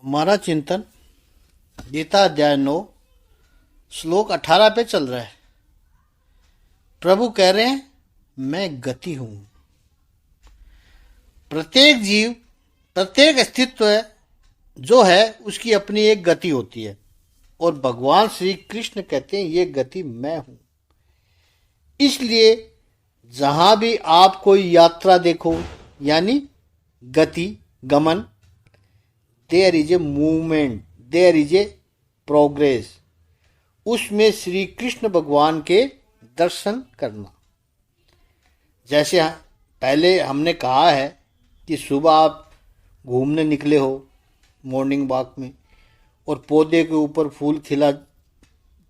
हमारा चिंतन गीता अध्याय 9 श्लोक 18 पे चल रहा है। प्रभु कह रहे हैं मैं गति हूं। प्रत्येक जीव, प्रत्येक अस्तित्व जो है उसकी अपनी एक गति होती है और भगवान श्री कृष्ण कहते हैं ये गति मैं हूं। इसलिए जहां भी आप कोई यात्रा देखो यानी गति, गमन, there is a movement, there is a progress, उसमें श्री कृष्ण भगवान के दर्शन करना। जैसे पहले हमने कहा है कि सुबह आप घूमने निकले हो मॉर्निंग वॉक में और पौधे के ऊपर फूल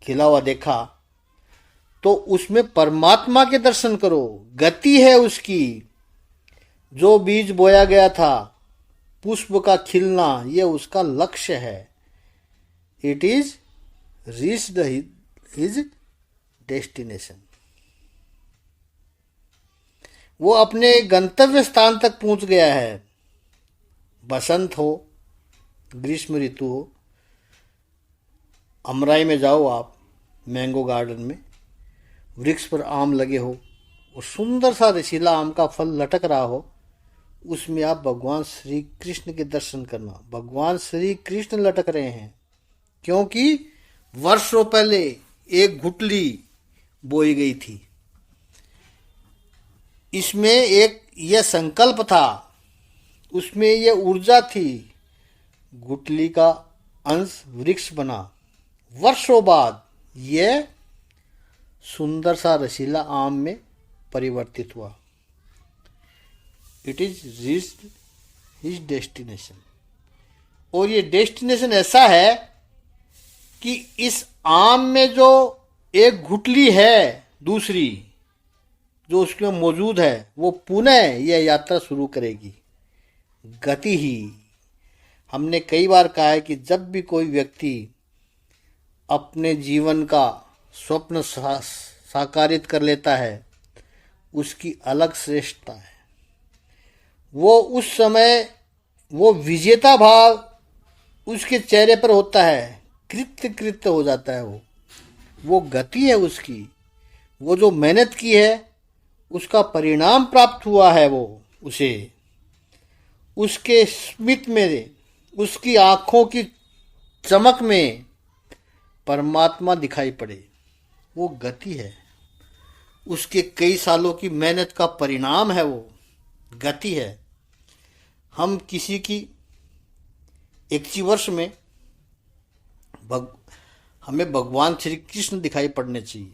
खिला हुआ देखा तो उसमें परमात्मा के दर्शन करो। गति है उसकी, जो बीज बोया गया था, पुष्प का खिलना, यह उसका लक्ष्य है। It is reached his destination. वो अपने गंतव्य स्थान तक पहुंच गया है। बसंत हो, ग्रीष्म ऋतु हो, अमराई में जाओ आप, मैंगो गार्डन में, वृक्ष पर आम लगे हो और सुंदर सा रसीला आम का फल लटक रहा हो, उसमें आप भगवान श्री कृष्ण के दर्शन करना। भगवान श्री कृष्ण लटक रहे हैं क्योंकि वर्षों पहले एक गुठली बोई गई थी। इसमें एक यह संकल्प था, उसमें यह ऊर्जा थी। गुठली का अंश वृक्ष बना। वर्षों बाद यह सुंदर सा रसीला आम में परिवर्तित हुआ। It is reached his destination. और ये डेस्टिनेशन ऐसा है कि इस आम में जो एक गुठली है दूसरी जो उसमें मौजूद है, वो पुनः यह यात्रा शुरू करेगी। गति ही। हमने कई बार कहा है कि जब भी कोई व्यक्ति अपने जीवन का स्वप्न साकारित कर लेता है, उसकी अलग श्रेष्ठता है। वो उस समय वो विजेता भाव उसके चेहरे पर होता है, कृत्य हो जाता है। वो गति है उसकी। वो जो मेहनत की है उसका परिणाम प्राप्त हुआ है। वो उसे उसके स्मित में, उसकी आंखों की चमक में परमात्मा दिखाई पड़े, वो गति है। उसके कई सालों की मेहनत का परिणाम है, वो गति है। हम किसी की 21 वर्ष में हमें भगवान श्री कृष्ण दिखाई पड़ने चाहिए,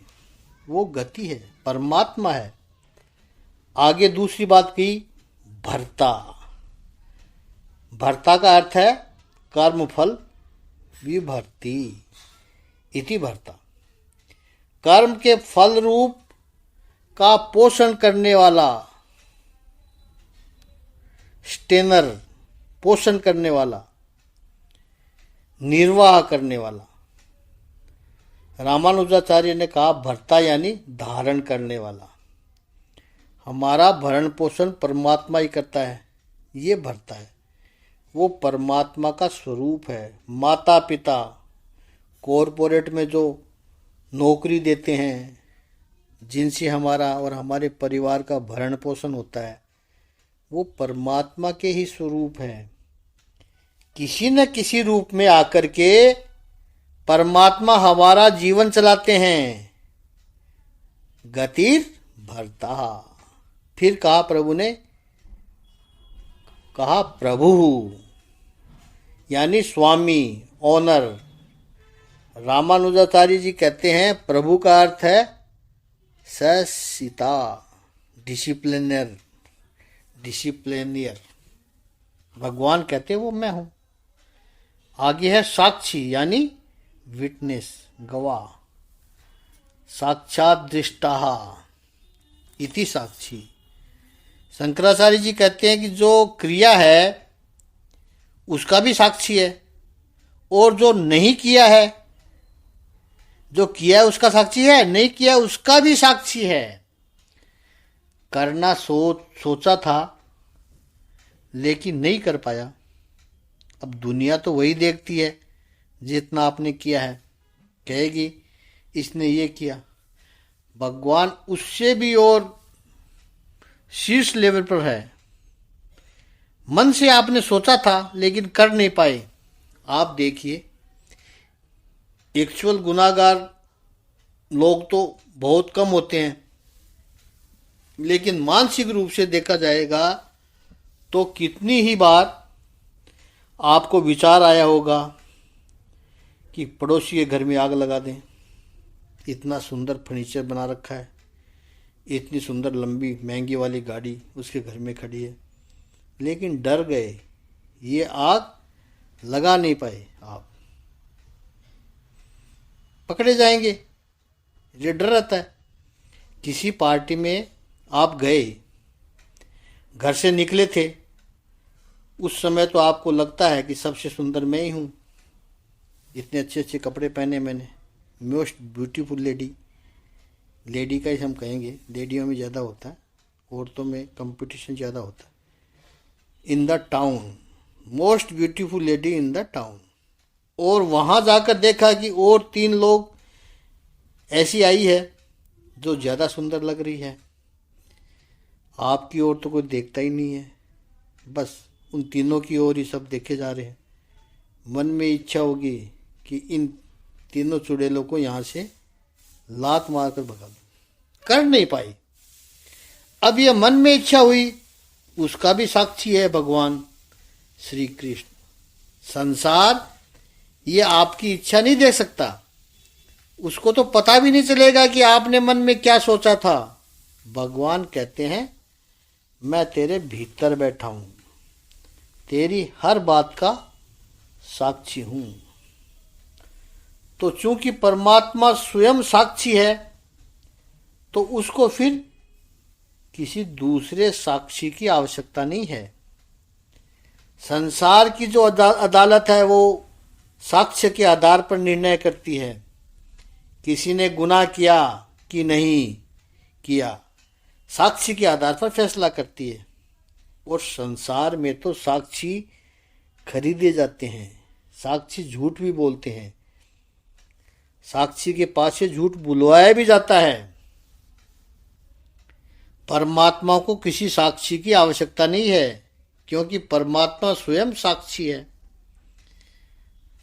वो गति है, परमात्मा है। आगे दूसरी बात की, भर्ता। भर्ता का अर्थ है कर्मफल विभर्ति इति भर्ता। कर्म के फल रूप का पोषण करने वाला, स्टेनर, पोषण करने वाला, निर्वाह करने वाला। रामानुजाचार्य ने कहा भर्ता यानी धारण करने वाला। हमारा भरण पोषण परमात्मा ही करता है, ये भर्ता है। वो परमात्मा का स्वरूप है। माता पिता कॉरपोरेट में जो नौकरी देते हैं, जिनसे हमारा और हमारे परिवार का भरण पोषण होता है, वो परमात्मा के ही स्वरूप हैं। किसी न किसी रूप में आकर के परमात्मा हमारा जीवन चलाते हैं। गतिर भरता। फिर कहा प्रभु ने, कहा प्रभु यानी स्वामी, ऑनर। रामानुजाचार्य जी कहते हैं प्रभु का अर्थ है ससीता, डिसिप्लिनर, डिसिप्लिनियर। भगवान कहते हैं वो मैं हूं। आगे है साक्षी यानी विटनेस, गवाह। साक्षात दृष्टा इति साक्षी। शंकराचार्य जी कहते हैं कि जो क्रिया है उसका भी साक्षी है और जो नहीं किया है, जो किया है उसका साक्षी है, नहीं किया उसका भी साक्षी है। करना सोचा था लेकिन नहीं कर पाया, अब दुनिया तो वही देखती है जितना आपने किया है, कहेगी इसने ये किया। भगवान उससे भी और शीर्ष लेवल पर है। मन से आपने सोचा था लेकिन कर नहीं पाए। आप देखिए, एक्चुअल गुनाहगार लोग तो बहुत कम होते हैं, लेकिन मानसिक रूप से देखा जाएगा तो कितनी ही बार आपको विचार आया होगा कि पड़ोसी के घर में आग लगा दें। इतना सुंदर फर्नीचर बना रखा है, इतनी सुंदर लंबी महंगी वाली गाड़ी उसके घर में खड़ी है, लेकिन डर गए, ये आग लगा नहीं पाए। आप पकड़े जाएंगे, ये डर रहता है। किसी पार्टी में आप गए, घर से निकले थे, उस समय तो आपको लगता है कि सबसे सुंदर मैं ही हूँ, इतने अच्छे अच्छे कपड़े पहने मैंने, मोस्ट ब्यूटीफुल लेडी। लेडी का ही हम कहेंगे, लेडियों में ज़्यादा होता है, औरतों में कंपटीशन ज़्यादा होता है। In the town, most beautiful lady in the town. और वहाँ जाकर देखा कि और 3 लोग ऐसी आई है जो ज़्यादा सुंदर लग रही है। आपकी ओर तो कोई देखता ही नहीं है, बस उन तीनों की ओर ही सब देखे जा रहे हैं। मन में इच्छा होगी कि इन तीनों चुड़ैलों को यहाँ से लात मारकर भगा दो, कर नहीं पाई। अब यह मन में इच्छा हुई, उसका भी साक्षी है भगवान श्री कृष्ण। संसार ये आपकी इच्छा नहीं देख सकता, उसको तो पता भी नहीं चलेगा कि आपने मन में क्या सोचा था। भगवान कहते हैं मैं तेरे भीतर बैठा हूं, तेरी हर बात का साक्षी हूं। तो चूंकि परमात्मा स्वयं साक्षी है, तो उसको फिर किसी दूसरे साक्षी की आवश्यकता नहीं है। संसार की जो अदालत है वो साक्ष्य के आधार पर निर्णय करती है, किसी ने गुनाह किया कि नहीं किया, साक्षी के आधार पर फैसला करती है। और संसार में तो साक्षी खरीदे जाते हैं, साक्षी झूठ भी बोलते हैं, साक्षी के पास से झूठ बुलवाया भी जाता है। परमात्मा को किसी साक्षी की आवश्यकता नहीं है, क्योंकि परमात्मा स्वयं साक्षी है।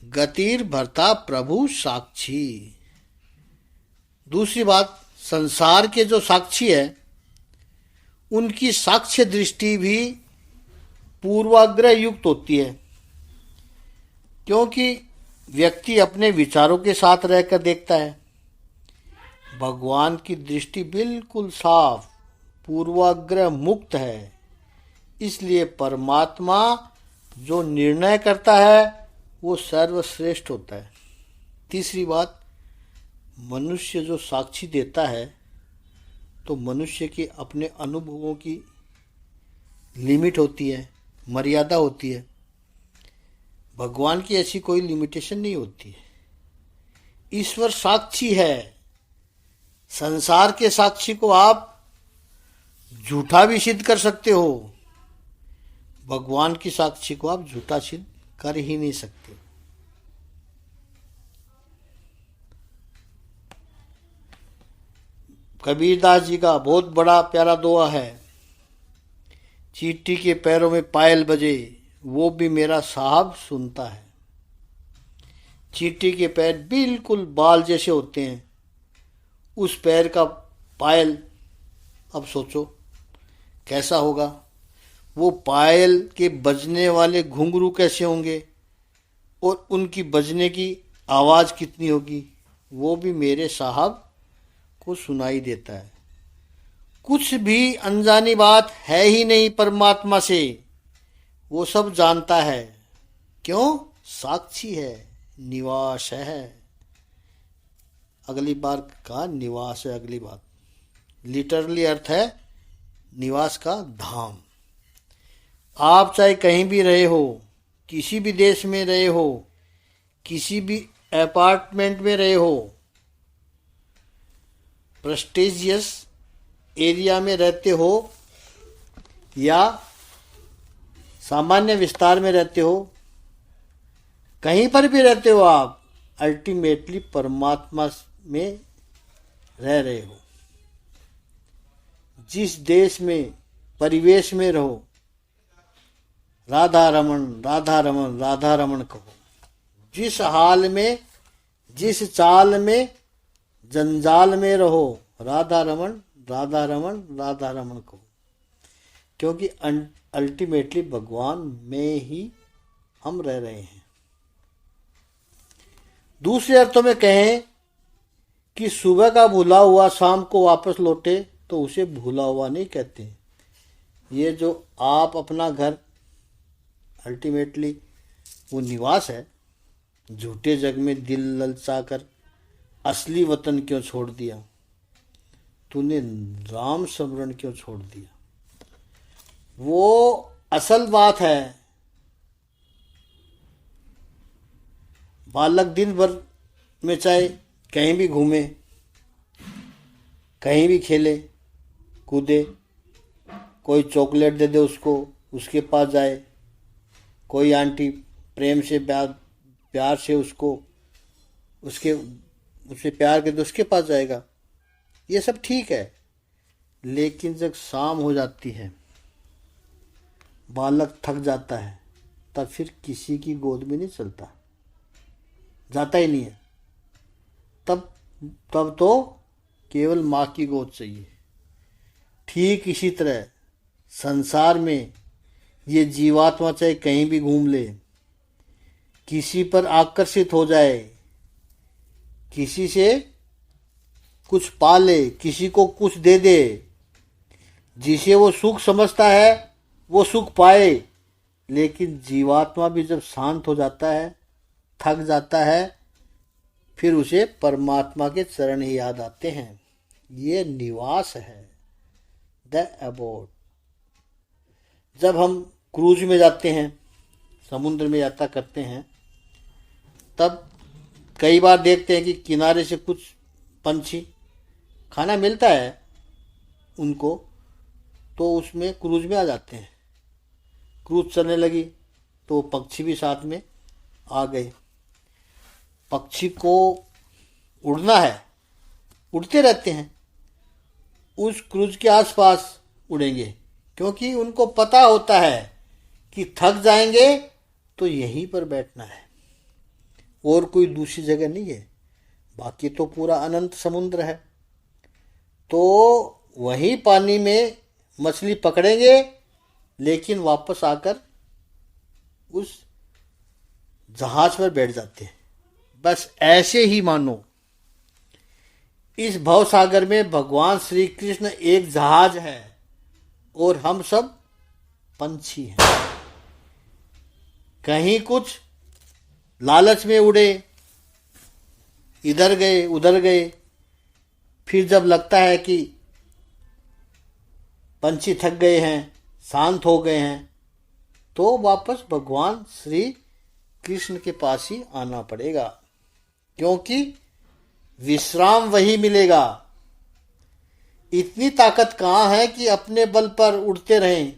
गतिर भर्ता प्रभु साक्षी। दूसरी बात, संसार के जो साक्षी है उनकी साक्ष्य दृष्टि भी पूर्वाग्रह युक्त होती है, क्योंकि व्यक्ति अपने विचारों के साथ रहकर देखता है। भगवान की दृष्टि बिल्कुल साफ, पूर्वाग्रह मुक्त है, इसलिए परमात्मा जो निर्णय करता है वो सर्वश्रेष्ठ होता है। तीसरी बात, मनुष्य जो साक्षी देता है तो मनुष्य के अपने अनुभवों की लिमिट होती है, मर्यादा होती है। भगवान की ऐसी कोई लिमिटेशन नहीं होती है। ईश्वर साक्षी है। संसार के साक्षी को आप झूठा भी सिद्ध कर सकते हो, भगवान की साक्षी को आप झूठा सिद्ध कर ही नहीं सकते। कबीरदास जी का बहुत बड़ा प्यारा दोहा है, चींटी के पैरों में पायल बजे वो भी मेरा साहब सुनता है। चींटी के पैर बिल्कुल बाल जैसे होते हैं, उस पैर का पायल, अब सोचो कैसा होगा, वो पायल के बजने वाले घुंघरू कैसे होंगे और उनकी बजने की आवाज़ कितनी होगी, वो भी मेरे साहब को सुनाई देता है। कुछ भी अनजानी बात है ही नहीं परमात्मा से, वो सब जानता है। क्यों? साक्षी है, निवास है। अगली बार का निवास है, अगली बात लिटरली अर्थ है निवास का धाम। आप चाहे कहीं भी रहे हो, किसी भी देश में रहे हो, किसी भी अपार्टमेंट में रहे हो, प्रेस्टिजियस एरिया में रहते हो या सामान्य विस्तार में रहते हो, कहीं पर भी रहते हो आप, अल्टीमेटली परमात्मा में रह रहे हो। जिस देश में, परिवेश में रहो, राधा रमन राधा रमन राधा रमन कहो। जिस हाल में, जिस चाल में, जंजाल में रहो, राधा रमन राधा रमन राधा रमन कहो। क्योंकि अल्टीमेटली भगवान में ही हम रह रहे हैं। दूसरे अर्थों में कहें कि सुबह का भूला हुआ शाम को वापस लौटे तो उसे भूला हुआ नहीं कहते। ये जो आप अपना घर, अल्टीमेटली वो निवास है। झूठे जग में दिल ललचाकर असली वतन क्यों छोड़ दिया, तूने राम स्मरण क्यों छोड़ दिया। वो असल बात है। बालक दिन भर में चाहे कहीं भी घूमे, कहीं भी खेले कूदे, कोई चॉकलेट दे दे उसको, उसके पास जाए, कोई आंटी प्रेम से प्यार से उसको उससे प्यार के तो उसके पास जाएगा। ये सब ठीक है, लेकिन जब शाम हो जाती है, बालक थक जाता है, तब फिर किसी की गोद में नहीं चलता, जाता ही नहीं है। तब तो केवल माँ की गोद चाहिए। ठीक इसी तरह संसार में ये जीवात्मा चाहे कहीं भी घूम ले, किसी पर आकर्षित हो जाए, किसी से कुछ पा ले, किसी को कुछ दे दे, जिसे वो सुख समझता है वो सुख पाए। लेकिन जीवात्मा भी जब शांत हो जाता है, थक जाता है, फिर उसे परमात्मा के चरण ही याद आते हैं। ये निवास है, द अबोर्ड। जब हम क्रूज में जाते हैं, समुद्र में यात्रा करते हैं, तब कई बार देखते हैं कि किनारे से कुछ पंछी, खाना मिलता है उनको, तो उसमें क्रूज में आ जाते हैं। क्रूज चलने लगी तो पक्षी भी साथ में आ गए। पक्षी को उड़ना है, उड़ते रहते हैं, उस क्रूज के आसपास उड़ेंगे, क्योंकि उनको पता होता है कि थक जाएंगे तो यहीं पर बैठना है, और कोई दूसरी जगह नहीं है, बाकी तो पूरा अनंत समुद्र है। तो वहीं पानी में मछली पकड़ेंगे, लेकिन वापस आकर उस जहाज पर बैठ जाते हैं। बस ऐसे ही मानो इस भव सागर में भगवान श्री कृष्ण एक जहाज है और हम सब पंछी हैं। कहीं कुछ लालच में उड़े, इधर गए उधर गए, फिर जब लगता है कि पंछी थक गए हैं, शांत हो गए हैं, तो वापस भगवान श्री कृष्ण के पास ही आना पड़ेगा, क्योंकि विश्राम वही मिलेगा। इतनी ताकत कहाँ है कि अपने बल पर उड़ते रहें।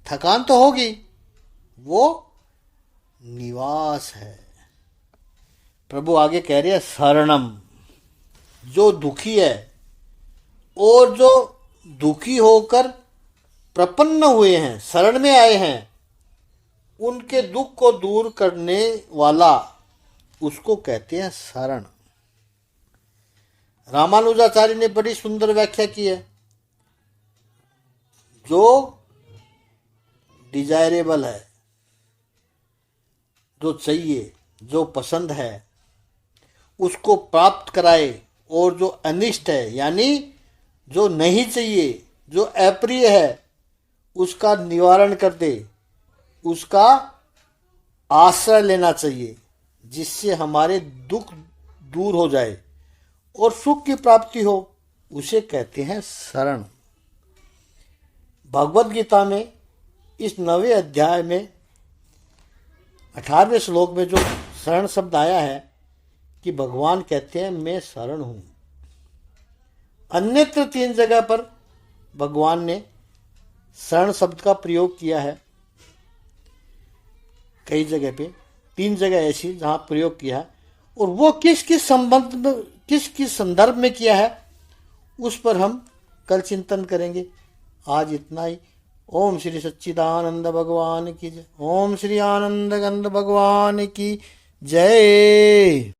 थकान तो होगी, वो निवास है। प्रभु आगे कह रहे हैं शरणम, जो दुखी है और जो दुखी होकर प्रपन्न हुए हैं, शरण में आए हैं, उनके दुख को दूर करने वाला, उसको कहते हैं शरण। रामानुजाचार्य ने बड़ी सुंदर व्याख्या की है। जो डिजायरेबल है, जो चाहिए, जो पसंद है, उसको प्राप्त कराए, और जो अनिष्ट है यानी जो नहीं चाहिए, जो अप्रिय है, उसका निवारण कर दे, उसका आश्रय लेना चाहिए, जिससे हमारे दुख दूर हो जाए और सुख की प्राप्ति हो। उसे कहते हैं शरण। भगवद गीता में इस 9वें अध्याय में 18वें श्लोक में जो शरण शब्द आया है कि भगवान कहते हैं मैं शरण हूं। अन्यत्र 3 जगह पर भगवान ने शरण शब्द का प्रयोग किया है, कई जगह पे, 3 जगह ऐसी जहां प्रयोग किया है, और वो किस किस संबंध में, किस किस संदर्भ में किया है, उस पर हम कल चिंतन करेंगे। आज इतना ही। ओम श्री सच्चिदानंद भगवान की जय। ओम श्री आनंद गंध भगवान की जय।